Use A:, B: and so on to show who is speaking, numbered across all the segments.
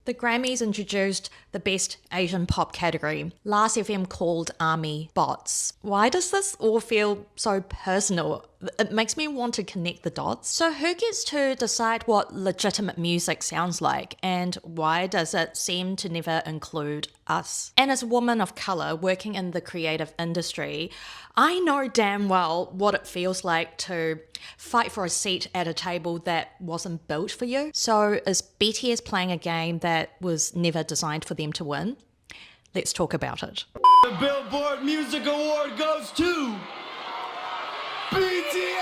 A: The Grammys introduced the Best Asian Pop category. Last FM called ARMY bots. Why does this all feel so personal? It makes me want to connect the dots. So who gets to decide what legitimate music sounds like, and why does it seem to never include us? And as a woman of color working in the creative industry, I know damn well what it feels like to fight for a seat at a table that wasn't built for you. So is BTS playing a game that was never designed for them to win? Let's talk about it.
B: The Billboard Music Award goes to BTS!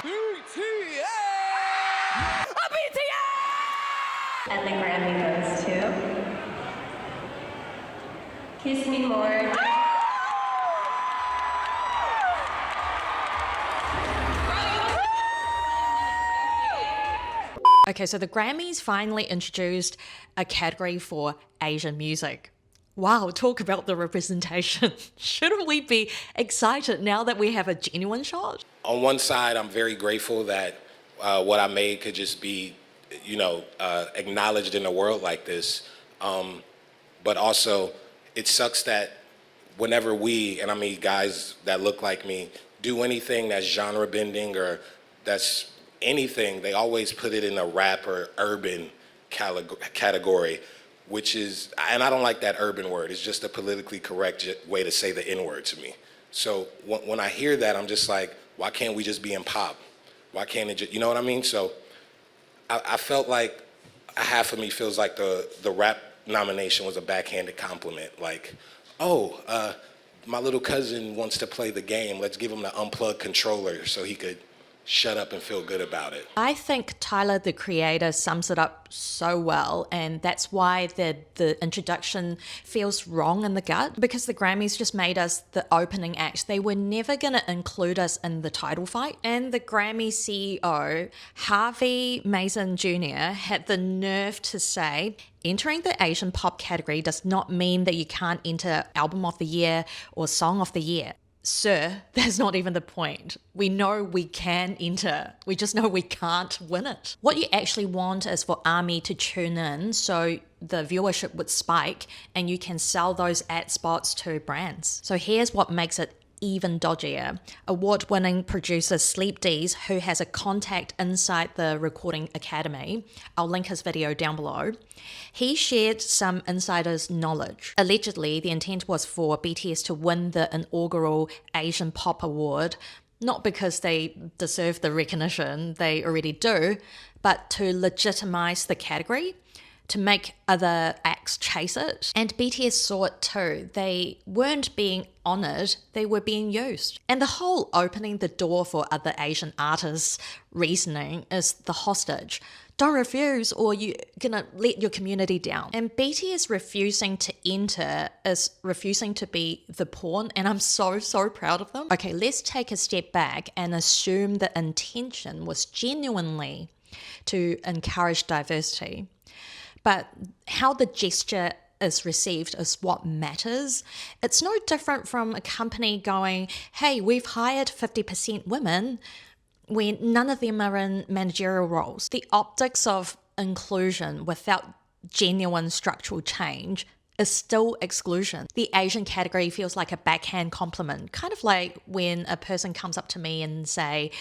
B: BTS! BTS!
C: And the Grammy goes to Kiss Me More.
A: Okay, so the Grammys finally introduced a category for Asian music. Wow, talk about the representation. Shouldn't we be excited now that we have a genuine shot?
D: On one side, I'm very grateful that what I made could just be, acknowledged in the world like this. But also, it sucks that whenever we, and I mean guys that look like me, do anything that's genre bending or that's anything, they always put it in a rap or urban category, which is, and I don't like that urban word. It's just a politically correct way to say the N-word to me. So when I hear that, I'm just like, why can't we just be in pop? Why can't it just, you know what I mean? So I felt like half of me feels like the rap nomination was a backhanded compliment. Like, oh, my little cousin wants to play the game. Let's give him the unplugged controller so he could shut up and feel good about it.
A: I think Tyler, the creator, sums it up so well, and that's why the introduction feels wrong in the gut, because the Grammys just made us the opening act. They were never going to include us in the title fight, and the Grammy CEO, Harvey Mason Jr., had the nerve to say, entering the Asian pop category does not mean that you can't enter Album of the Year or Song of the Year. Sir, that's not even the point. We know we can enter. We just know we can't win it. What you actually want is for ARMY to tune in so the viewership would spike and you can sell those ad spots to brands. So here's what makes it even dodgier. Award-winning producer Sleep D's, who has a contact inside the Recording Academy, I'll link his video down below, he shared some insider's knowledge. Allegedly, the intent was for BTS to win the inaugural Asian Pop Award, not because they deserve the recognition, they already do, but to legitimize the category, to make other acts chase it. And BTS saw it too. They weren't being honoured, they were being used. And the whole opening the door for other Asian artists reasoning is the hostage. Don't refuse or you're gonna let your community down. And BTS refusing to enter is refusing to be the pawn, and I'm so proud of them. Okay, let's take a step back and assume the intention was genuinely to encourage diversity. But how the gesture is received is what matters. It's no different from a company going, hey, we've hired 50% women when none of them are in managerial roles. The optics of inclusion without genuine structural change is still exclusion. The Asian category feels like a backhand compliment, kind of like when a person comes up to me and say,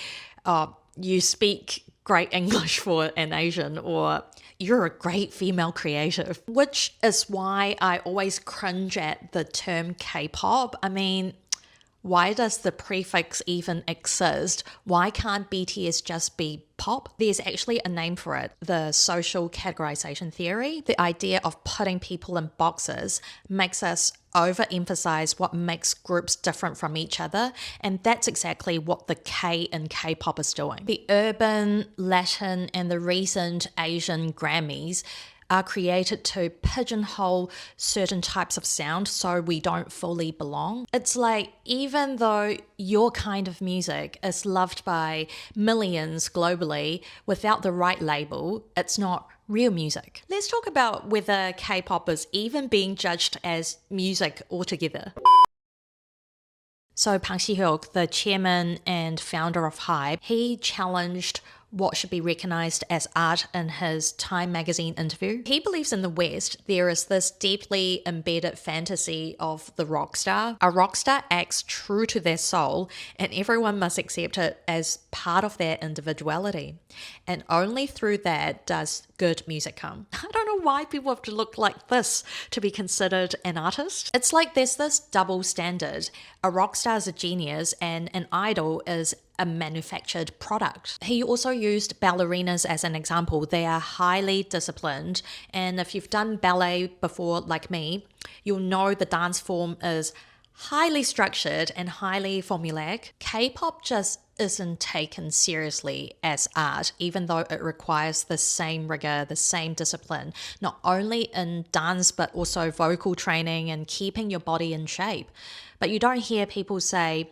A: oh, you speak great English for an Asian, or you're a great female creative, which is why I always cringe at the term K-pop. I mean, why does the prefix even exist? Why can't BTS just be pop? There's actually a name for it, the social categorization theory. The idea of putting people in boxes makes us overemphasize what makes groups different from each other, and that's exactly what the K in K-pop is doing. The urban, Latin, and the recent Asian Grammys are created to pigeonhole certain types of sound so we don't fully belong. It's like, even though your kind of music is loved by millions globally, without the right label, it's not real music. Let's talk about whether K-pop is even being judged as music altogether. So Park Si-hyuk, the chairman and founder of HYBE, he challenged what should be recognized as art in his Time magazine interview. He believes in the West there is this deeply embedded fantasy of the rock star. A rock star acts true to their soul, and everyone must accept it as part of their individuality. And only through that does good music come. I don't know why people have to look like this to be considered an artist. It's like there's this double standard. A rock star is a genius and an idol is a manufactured product. He also used ballerinas as an example. They are highly disciplined, and if you've done ballet before like me, you'll know the dance form is highly structured and highly formulaic. K-pop just isn't taken seriously as art, even though it requires the same rigor, the same discipline, not only in dance, but also vocal training and keeping your body in shape. But you don't hear people say,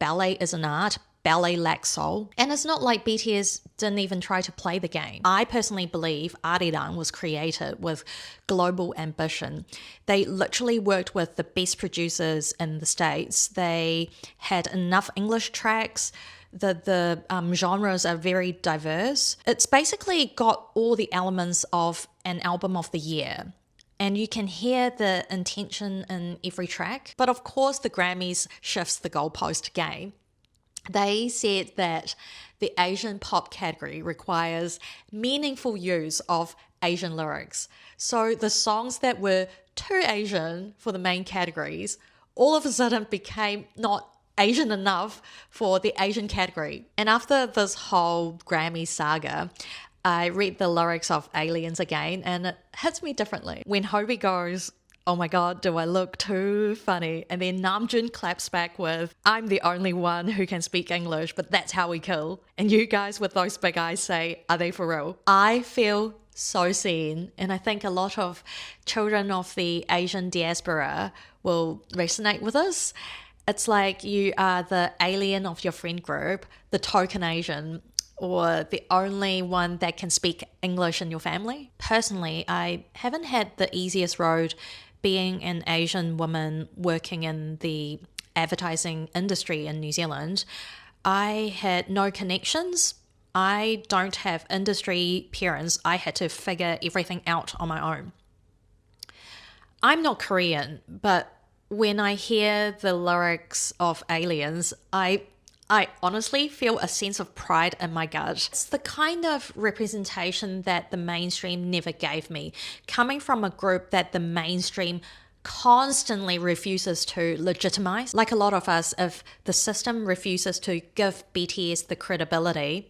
A: ballet is an art, ballet lacks soul. And it's not like BTS didn't even try to play the game. I personally believe Arirang was created with global ambition. They literally worked with the best producers in the States. They had enough English tracks. The genres are very diverse. It's basically got all the elements of an album of the year. And you can hear the intention in every track. But of course, the Grammys shifts the goalpost game. They said that the Asian pop category requires meaningful use of Asian lyrics. So the songs that were too Asian for the main categories all of a sudden became not Asian enough for the Asian category. And after this whole Grammy saga, I read the lyrics of Aliens again and it hits me differently. When Hobie goes, "Oh my god, do I look too funny?" And then Namjoon claps back with, "I'm the only one who can speak English, but that's how we kill." And you guys with those big eyes say, "Are they for real?" I feel so seen, and I think a lot of children of the Asian diaspora will resonate with us. It's like you are the alien of your friend group, the token Asian, or the only one that can speak English in your family. Personally, I haven't had the easiest road being an Asian woman working in the advertising industry in New Zealand. I had no connections. I don't have industry parents. I had to figure everything out on my own. I'm not Korean, but when I hear the lyrics of Aliens, I honestly feel a sense of pride in my gut. It's the kind of representation that the mainstream never gave me, coming from a group that the mainstream constantly refuses to legitimize. Like a lot of us, if the system refuses to give BTS the credibility,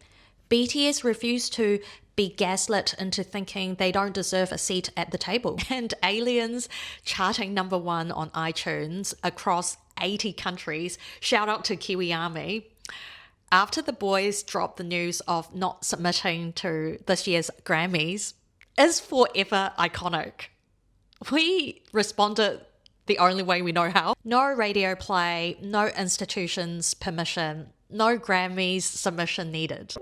A: BTS refuse to be gaslit into thinking they don't deserve a seat at the table. And Aliens charting #1 on iTunes across 80 countries. Shout out to Kiwi Army. After the boys dropped the news of not submitting to this year's Grammys, is forever iconic. We responded the only way we know how. No radio play, no institution's permission, no Grammys submission needed.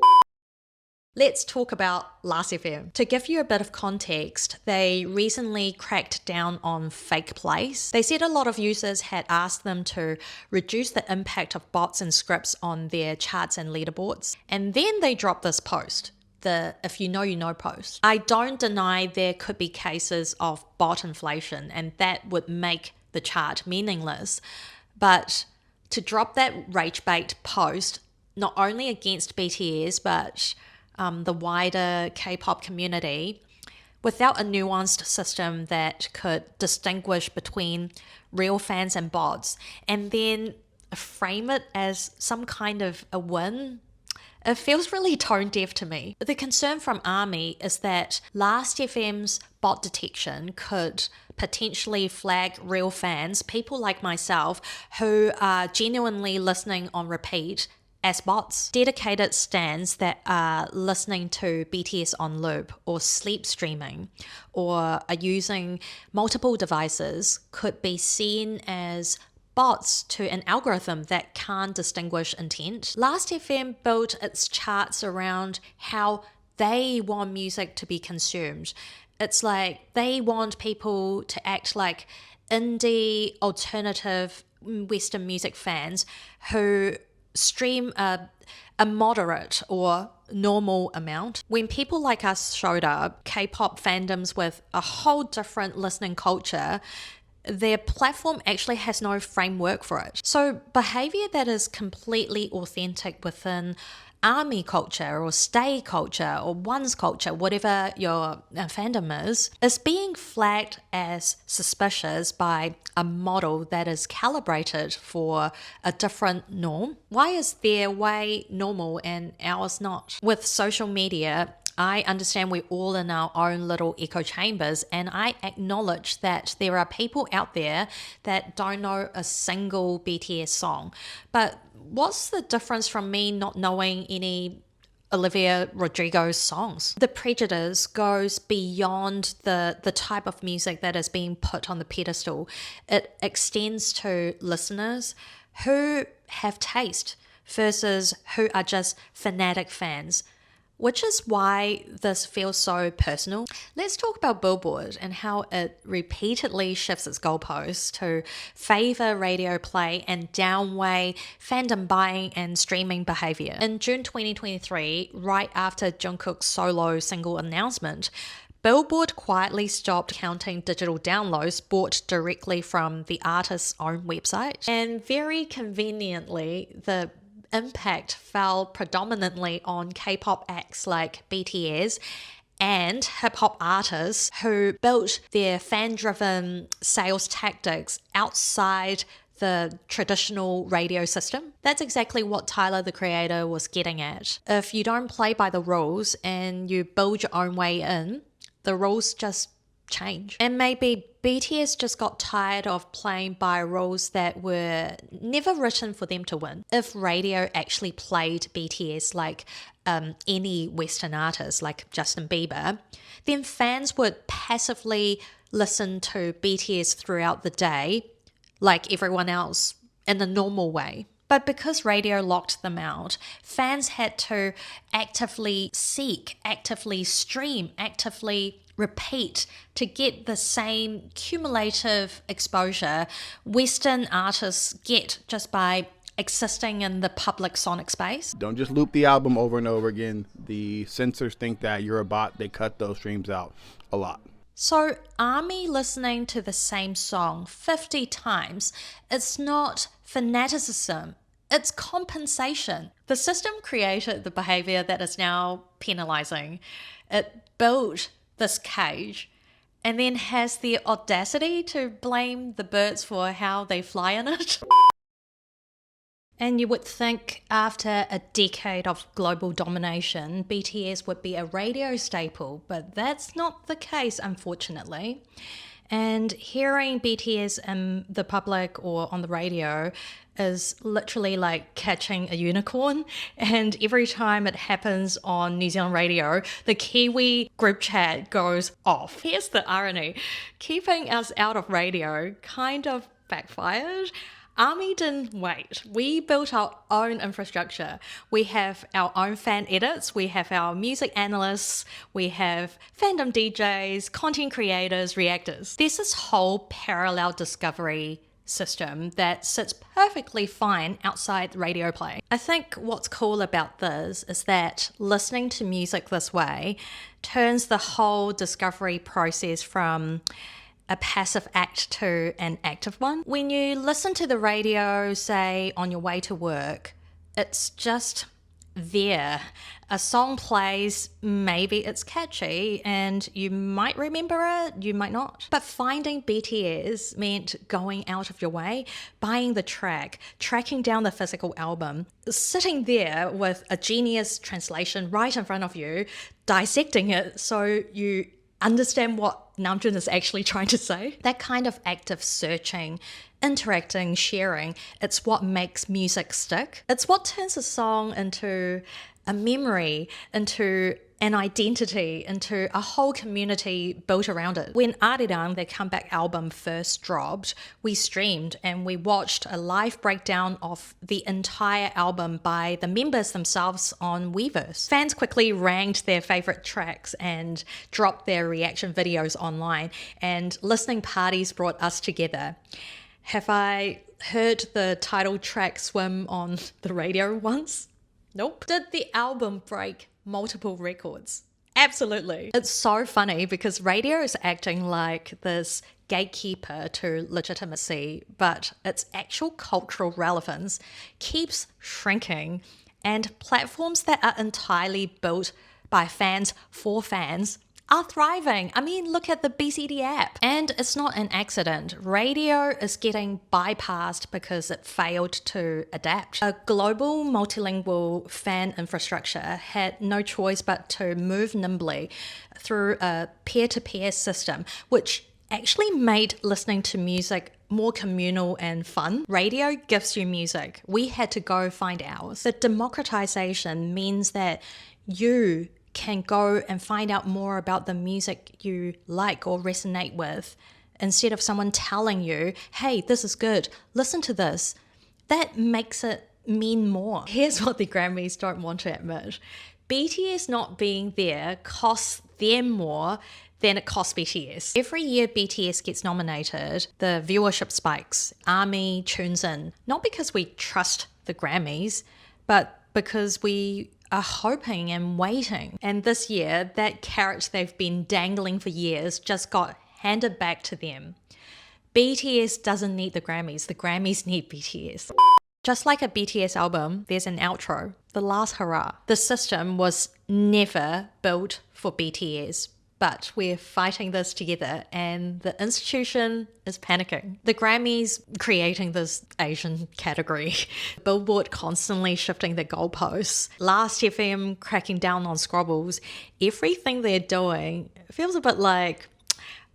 A: Let's talk about Last FM. To give you a bit of context, they recently cracked down on fake plays. They said a lot of users had asked them to reduce the impact of bots and scripts on their charts and leaderboards. And then they dropped this post, the "if you know, you know" post. I don't deny there could be cases of bot inflation, and that would make the chart meaningless. But to drop that rage bait post, not only against BTS, but the wider K-pop community, without a nuanced system that could distinguish between real fans and bots, and then frame it as some kind of a win, it feels really tone deaf to me. The concern from ARMY is that Last FM's bot detection could potentially flag real fans, people like myself, who are genuinely listening on repeat as bots. Dedicated stans that are listening to BTS on loop or sleep streaming or are using multiple devices could be seen as bots to an algorithm that can't distinguish intent. Last FM built its charts around how they want music to be consumed. It's like they want people to act like indie, alternative, Western music fans who stream a moderate or normal amount. When people like us showed up, K-pop fandoms with a whole different listening culture, their platform actually has no framework for it. So behavior that is completely authentic within ARMY culture or stay culture or one's culture, whatever your fandom is being flagged as suspicious by a model that is calibrated for a different norm. Why is their way normal and ours not? With social media, I understand we're all in our own little echo chambers, and I acknowledge that there are people out there that don't know a single BTS song. But what's the difference from me not knowing any Olivia Rodrigo's songs? The prejudice goes beyond the type of music that is being put on the pedestal. It extends to listeners who have taste versus who are just fanatic fans, which is why this feels so personal. Let's talk about Billboard and how it repeatedly shifts its goalposts to favor radio play and downweigh fandom buying and streaming behavior. In June 2023, right after Jungkook's solo single announcement, Billboard quietly stopped counting digital downloads bought directly from the artist's own website. And very conveniently, the impact fell predominantly on K-pop acts like BTS and hip-hop artists who built their fan-driven sales tactics outside the traditional radio system. That's exactly what Tyler, the Creator, was getting at. If you don't play by the rules and you build your own way in, the rules just change. And maybe BTS just got tired of playing by rules that were never written for them to win. If radio actually played BTS like any Western artist, like Justin Bieber, then fans would passively listen to BTS throughout the day, like everyone else, in the normal way. But because radio locked them out, fans had to actively seek, actively stream, actively repeat to get the same cumulative exposure Western artists get just by existing in the public sonic space.
E: Don't just loop the album over and over again. The censors think that you're a bot. They cut those streams out a lot.
A: So ARMY listening to the same song 50 times, it's not fanaticism, it's compensation. The system created the behavior that is now penalizing. It built this cage and then has the audacity to blame the birds for how they fly in it. And you would think after a decade of global domination, BTS would be a radio staple, but that's not the case, unfortunately. And hearing BTS in the public or on the radio is literally like catching a unicorn. And every time it happens on New Zealand radio, the Kiwi group chat goes off. Here's the irony. Keeping us out of radio kind of backfired. ARMY didn't wait. We built our own infrastructure. We have our own fan edits, we have our music analysts, we have fandom DJs, content creators, reactors. There's this whole parallel discovery system that sits perfectly fine outside radio play. I think what's cool about this is that listening to music this way turns the whole discovery process from a passive act to an active one. When you listen to the radio, say on your way to work, it's just there. A song plays, maybe it's catchy, and you might remember it, you might not. But finding BTS meant going out of your way, buying the track, tracking down the physical album, sitting there with a genius translation right in front of you, dissecting it so you understand what Namjoon is actually trying to say. That kind of active searching, interacting, sharing, it's what makes music stick. It's what turns a song into a memory, into an identity, into a whole community built around it. When Arirang, their comeback album, first dropped, we streamed and we watched a live breakdown of the entire album by the members themselves on Weverse. Fans quickly ranked their favorite tracks and dropped their reaction videos online, and listening parties brought us together. Have I heard the title track Swim on the radio once? Nope. Did the album break multiple records. Absolutely. It's so funny because radio is acting like this gatekeeper to legitimacy, but its actual cultural relevance keeps shrinking, and platforms that are entirely built by fans for fans are thriving. I mean, look at the BCD app. And it's not an accident. Radio is getting bypassed because it failed to adapt. A global multilingual fan infrastructure had no choice but to move nimbly through a peer-to-peer system, which actually made listening to music more communal and fun. Radio gives you music. We had to go find ours. The democratization means that you can go and find out more about the music you like or resonate with instead of someone telling you, hey, this is good, listen to this. That makes it mean more. Here's what the Grammys don't want to admit. BTS not being there costs them more than it costs BTS. Every year BTS gets nominated, the viewership spikes. ARMY tunes in, not because we trust the Grammys, but because we are hoping and waiting. And this year, that carrot they've been dangling for years just got handed back to them. BTS doesn't need the Grammys need BTS. Just like a BTS album, there's an outro, the Last Hurrah. The system was never built for BTS, but we're fighting this together and the institution is panicking. The Grammys creating this Asian category, Billboard constantly shifting the goalposts, Last FM cracking down on squabbles. Everything they're doing feels a bit like,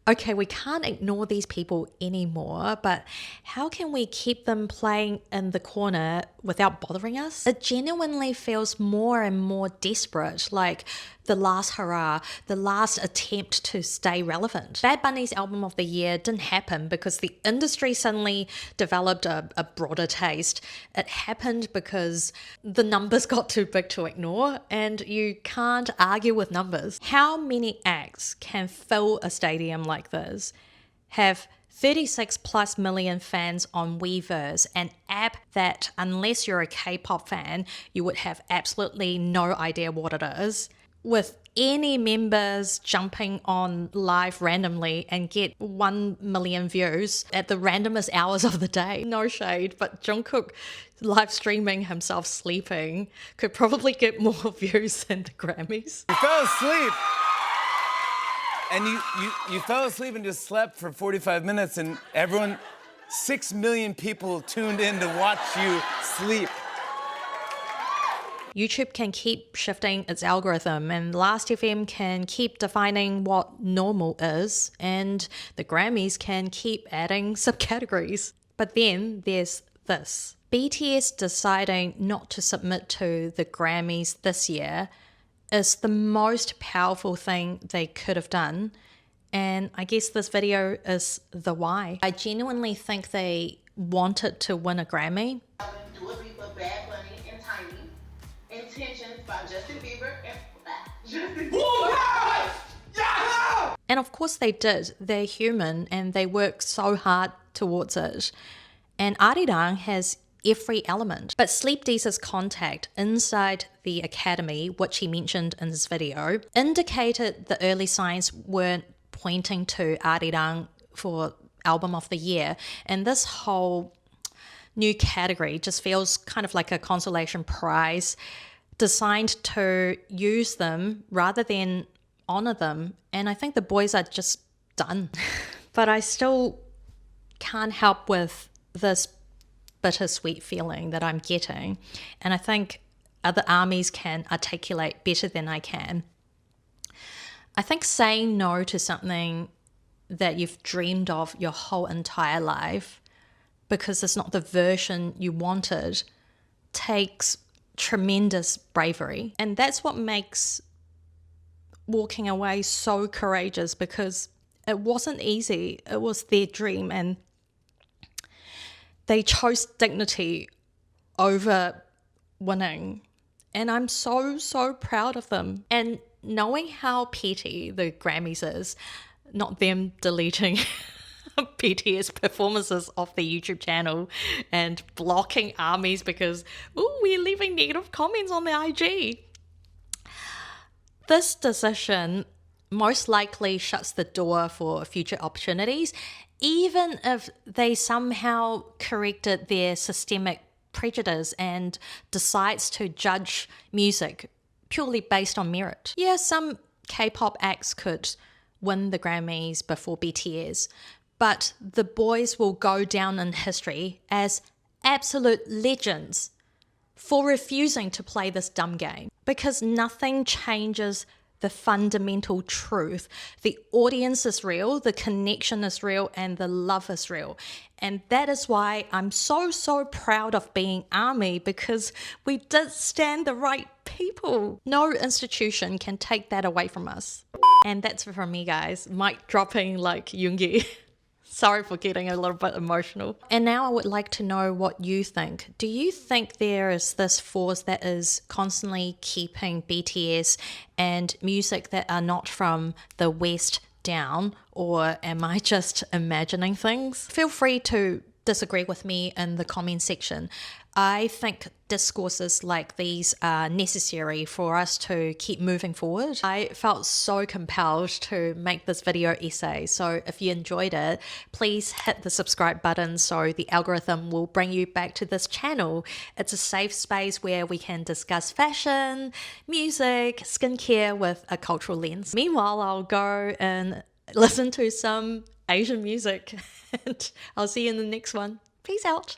A: okay, we can't ignore these people anymore, but how can we keep them playing in the corner without bothering us? It genuinely feels more and more desperate, like the last hurrah, the last attempt to stay relevant. Bad Bunny's album of the year didn't happen because the industry suddenly developed a broader taste. It happened because the numbers got too big to ignore, and you can't argue with numbers. How many acts can fill a stadium like this, have 36 plus million fans on Weverse, an app that, unless you're a K-pop fan, you would have absolutely no idea what it is, with any members jumping on live randomly and get 1 million views at the randomest hours of the day. No shade, but Jungkook live streaming himself sleeping could probably get more views than the Grammys.
F: You fell asleep. And you fell asleep and just slept for 45 minutes, and everyone, 6 million people tuned in to watch you sleep.
A: YouTube can keep shifting its algorithm, and Last FM can keep defining what normal is, and the Grammys can keep adding subcategories. But then there's this. BTS deciding not to submit to the Grammys this year is the most powerful thing they could have done, and I guess this video is the why. I genuinely think they wanted to win a Grammy.
G: Delivery for Bad Bunny and Tiny. Intentions by Justin Bieber and Justin Bieber.
A: And of course they did. They're human and they work so hard towards it. And Arirang has every element. But Sleep Deeza's contact inside the academy, which he mentioned in his video, indicated the early signs weren't pointing to Arirang for album of the year. And this whole new category just feels kind of like a consolation prize designed to use them rather than honor them. And I think the boys are just done. But I still can't help with this bittersweet feeling that I'm getting. And I think other armies can articulate better than I can. I think saying no to something that you've dreamed of your whole entire life because it's not the version you wanted takes tremendous bravery. And that's what makes walking away so courageous, because it wasn't easy. It was their dream and they chose dignity over winning. And I'm so, so proud of them. And knowing how petty the Grammys is, not them deleting BTS performances off the YouTube channel and blocking armies because, we're leaving negative comments on the IG. This decision most likely shuts the door for future opportunities, even if they somehow corrected their systemic prejudice and decides to judge music purely based on merit. Yeah, some K-pop acts could win the Grammys before BTS, but the boys will go down in history as absolute legends for refusing to play this dumb game, because nothing changes the fundamental truth. The audience is real, the connection is real, and the love is real. And that is why I'm so proud of being ARMY, because we did stand the right people. No institution can take that away from us. And that's from me, guys. Mic dropping like Yoongi. Sorry for getting a little bit emotional. And now I would like to know what you think. Do you think there is this force that is constantly keeping BTS and music that are not from the West down, or am I just imagining things? Feel free to disagree with me in the comment section. I think discourses like these are necessary for us to keep moving forward. I felt so compelled to make this video essay, so if you enjoyed it, please hit the subscribe button so the algorithm will bring you back to this channel. It's a safe space where we can discuss fashion, music, skincare with a cultural lens. Meanwhile, I'll go and listen to some Asian music and I'll see you in the next one. Peace out.